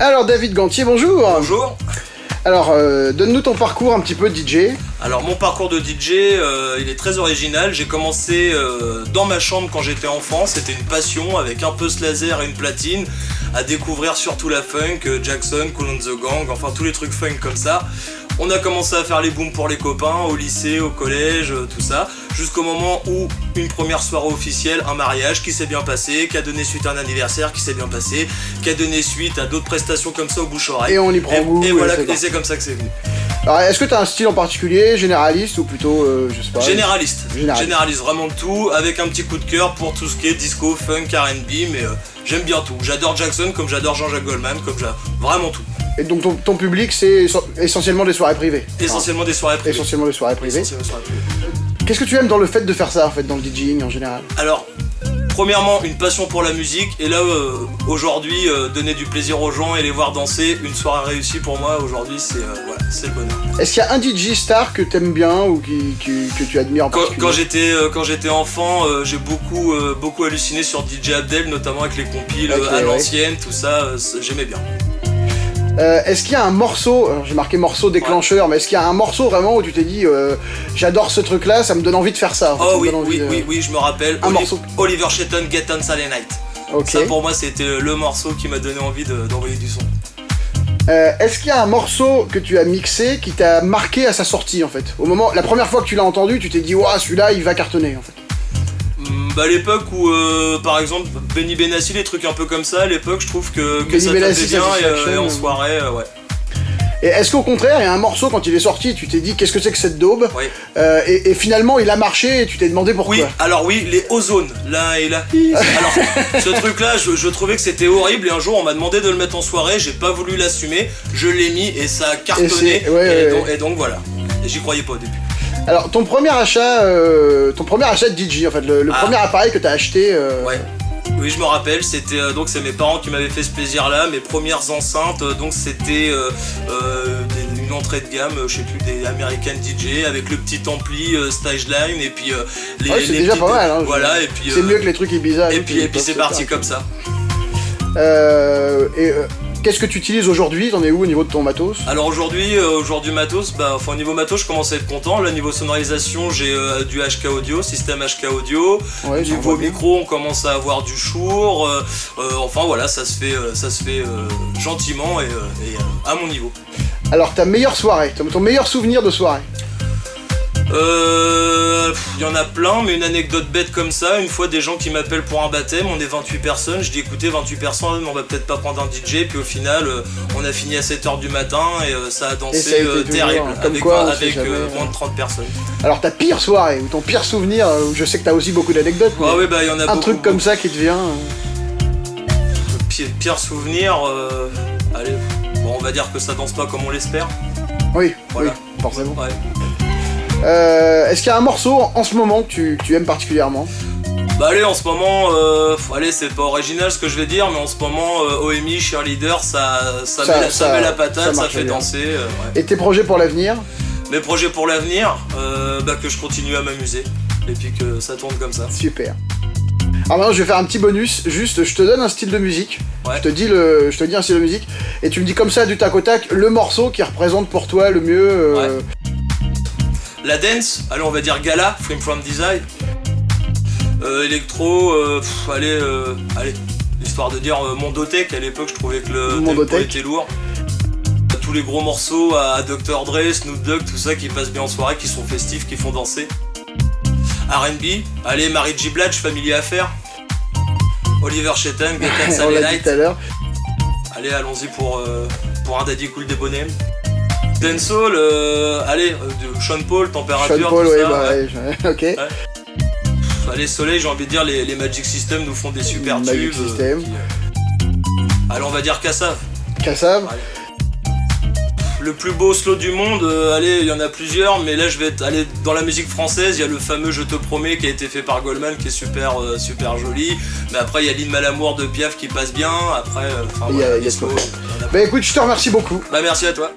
Alors David Gantier, bonjour. Bonjour. Alors, donne-nous ton parcours un petit peu DJ. Alors mon parcours de DJ, il est très original. J'ai commencé dans ma chambre quand j'étais enfant. C'était une passion avec un peu ce laser et une platine à découvrir surtout la funk, Jackson, Kool and the Gang, enfin tous les trucs funk comme ça. On a commencé à faire les booms pour les copains, au lycée, au collège, tout ça, jusqu'au moment où une première soirée officielle, un mariage qui s'est bien passé, qui a donné suite à un anniversaire qui s'est bien passé, qui a donné suite à d'autres prestations comme ça au bouche-oreille. Et on y prend goût. Et voilà, et c'est comme ça que c'est venu. Alors, est-ce que tu as un style en particulier, généraliste ou plutôt, je sais pas... Généraliste, vraiment de tout, avec un petit coup de cœur pour tout ce qui est disco, funk, R&B, mais j'aime bien tout. J'adore Jackson comme j'adore Jean-Jacques Goldman, comme j'adore vraiment tout. Et donc ton public, c'est essentiellement des soirées privées. Essentiellement des soirées privées. Essentiellement des soirées privées. Qu'est-ce que tu aimes dans le fait de faire ça, en fait, dans le DJing en général? Alors, premièrement, une passion pour la musique, et là, aujourd'hui, donner du plaisir aux gens et les voir danser, une soirée réussie pour moi, aujourd'hui, c'est le bonheur. Est-ce qu'il y a un DJ star que t'aimes bien ou que tu admires en particulier? Quand j'étais enfant, j'ai beaucoup halluciné sur DJ Abdel, notamment avec les compiles à l'ancienne, tout ça, j'aimais bien. Est-ce qu'il y a un morceau, alors j'ai marqué morceau déclencheur, mais est-ce qu'il y a un morceau vraiment où tu t'es dit j'adore ce truc là, ça me donne envie de faire ça? Oh oui, je me rappelle. Oliver Shelton, Get On Saturday Night. Okay. Ça pour moi c'était le morceau qui m'a donné envie d'envoyer du son. Est-ce qu'il y a un morceau que tu as mixé qui t'a marqué à sa sortie en fait? La première fois que tu l'as entendu, tu t'es dit ouah celui-là il va cartonner en fait. À l'époque où, par exemple, Benny Benassi, les trucs un peu comme ça, à l'époque, je trouve que ça tapait bien et en soirée, ouais. Et est-ce qu'au contraire, il y a un morceau, quand il est sorti, tu t'es dit qu'est-ce que c'est que cette daube? Oui. Et finalement, il a marché et tu t'es demandé pourquoi? Oui, les Ozone, là et là. Alors, ce truc-là, je trouvais que c'était horrible et un jour, on m'a demandé de le mettre en soirée, j'ai pas voulu l'assumer, je l'ai mis et ça a cartonné. Et donc voilà. Et j'y croyais pas au début. Alors, ton premier achat de DJ, en fait, le premier appareil que t'as acheté... Ouais. Oui, je me rappelle, c'était donc c'est mes parents qui m'avaient fait ce plaisir-là, mes premières enceintes, donc c'était une entrée de gamme, je sais plus, des American DJ avec le petit ampli Stageline et puis c'est déjà pas mal, hein, voilà, et puis c'est mieux que les trucs Ibiza. Et puis c'est parti comme ça. Qu'est-ce que tu utilises aujourd'hui? T'en es où au niveau de ton matos? Alors aujourd'hui matos, au niveau matos je commence à être content. Là niveau sonorisation j'ai du HK Audio, système HK Audio. Niveau micro on commence à avoir du Shure. Enfin voilà, ça se fait gentiment et à mon niveau. Alors ta meilleure soirée, ton meilleur souvenir de soirée? Il y en a plein, mais une anecdote bête comme ça, une fois des gens qui m'appellent pour un baptême, on est 28 personnes, je dis écoutez 28 personnes, on va peut-être pas prendre un DJ, puis au final on a fini à 7h du matin et ça a dansé terrible, avec moins de 30 personnes. Alors ta pire soirée, ou ton pire souvenir, je sais que t'as aussi beaucoup d'anecdotes, mais oui, y en a un truc comme ça qui te vient... Pire souvenir, allez, bon, on va dire que ça danse pas comme on l'espère. Oui, voilà. Oui, forcément. Ouais. Est-ce qu'il y a un morceau en ce moment que tu aimes particulièrement? Allez, en ce moment, c'est pas original ce que je vais dire, mais en ce moment, OMI, Cheerleader, ça met la patate, ça fait danser. Ouais. Et tes projets pour l'avenir? Mes projets pour l'avenir, que je continue à m'amuser, et puis que ça tourne comme ça. Super. Alors maintenant, je vais faire un petit bonus, juste, je te donne un style de musique, je te dis un style de musique, et tu me dis comme ça, du tac au tac, le morceau qui représente pour toi le mieux... La dance, allez on va dire Gala, Free From Desire. Électro, allez, histoire de dire Mondotech, à l'époque je trouvais que le tempo était lourd. Tous les gros morceaux à Dr. Dre, Snoop Dogg, tout ça qui passent bien en soirée, qui sont festifs, qui font danser. R&B, allez Mary J. Blige, Family Affair. Oliver Shelton, Get On Saturday Night. Allez, allons-y pour un Daddy Cool des Bonhommes. Dancehall, Sean Paul, Température, Sean Paul, tout ça. Ok. Ouais. Allez, Soleil, j'ai envie de dire, les Magic System nous font des super tubes. Allez, on va dire Kassav. Kassav. Le plus beau slow du monde, il y en a plusieurs, mais là je vais aller dans la musique française, il y a le fameux Je te promets qui a été fait par Goldman qui est super joli, mais après il y a L'île Malamour de Piaf qui passe bien, après il y a slow. Écoute, je te remercie beaucoup. Merci à toi.